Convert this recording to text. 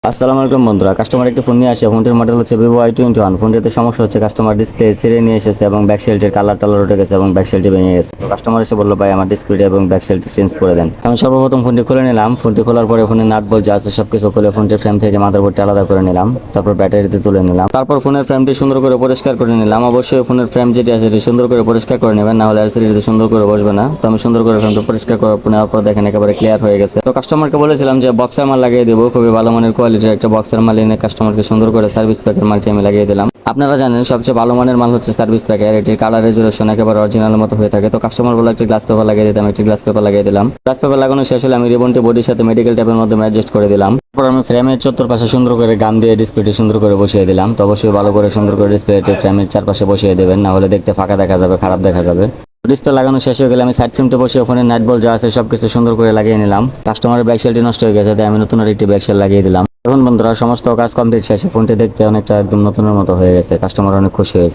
আসসালামু আলাইকুম বন্ধুরা, কাস্টমার একটি ফোন নিয়ে আসে। ফোনটির মডেল হচ্ছে Vivo Y21। ফোনটিতে সমস্যা হচ্ছে কাস্টমার ডিসপ্লে ছিঁড়ে নিয়ে এসেছে এবং ব্যাক শেলটির কালার টালার উঠে গেছে এবং ব্যাক শেলটি ভেঙে গেছে। তো কাস্টমার এসে বললো, ভাই আমার ডিসপ্লে এবং ব্যাক শেলটি চেঞ্জ করে দেন। আমি সর্বপ্রথম ফোনটি খুলে নিলাম। ফোনটি খোলার পরে ফোনের নাট বল্ট যা আছে সবকিছু খুলে ফোনটির ফ্রেম থেকে মাদারবোর্ডটি আলাদা করে নিলাম। তারপর ব্যাটারিতে তুলে নিলাম। তারপর ফোনের ফ্রেমটি সুন্দর করে পরিষ্কার করে নিলাম। অবশ্যই ফোনের ফ্রেম যেটি আছে সেটি সুন্দর করে পরিষ্কার করে নেবেন, না হলে এলসিডিতে সুন্দর করে বসবে না। তো আমি সুন্দর করে ফ্রেমটা পরিষ্কার নেওয়ার পর দেখেন একেবারে ক্লিয়ার হয়ে গেছে। তো কাস্টমারকে বলেছিলাম যে বক্সের মাল লাগিয়ে দেবো, খুবই ভালো মানের কোয়ালিটির একটা বক্সের মাল এনে কাস্টমারকে সুন্দর করে সার্ভিস প্যাকের মালটি আমি লাগিয়ে দিলাম। আপনারা জানেন সবচেয়ে ভালো মানের মাল হচ্ছে সার্ভিস প্যাকের। এটির কালার রেজুলেশন একেবারে অরিজিনাল মতো হয়ে থাকে। তো কাস্টমার বলে একটি গ্লাস পেপার লাগিয়ে দিতাম, একটি গ্লাস পেপার লাগিয়ে দিলাম। গ্লাস পেপার লাগানো শেষ হলে আমি রিবনটি বডির সাথে মেডিকেল টেপের মাধ্যমে অ্যাডজাস্ট করে দিলাম। তারপর আমি ফ্রেমের চতুর্পাশে সুন্দর করে গাম দিয়ে ডিসপ্লেটি সুন্দর করে বসিয়ে দিলাম। তো অবশ্যই ভালো করে সুন্দর করে ডিসপ্লেটি ফ্রেমের চারপাশে বসিয়ে দেবেন, না হলে দেখতে ফাঁকা দেখা যাবে, খারাপ দেখা যাবে। ডিসপ্লে লাগানো শেষ হয়ে গেলে আমি সাইড ফ্রেমটা বসিয়ে ফোনের নাইট বল যা আছে সবকিছু সুন্দর করে লাগিয়ে নিলাম। কাস্টমারের ব্যাক শেলটি নষ্ট হয়ে গেছে, তাই আমি নতুন আরেকটি ব্যাক শেল লাগিয়ে দিলাম। এখন বন্ধুরা সমস্ত কাজ কমপ্লিট শেষে ফোনটি দেখতে অনেকটা একদম নতুনের মতো হয়ে গেছে। কাস্টমার অনেক খুশি হয়েছে।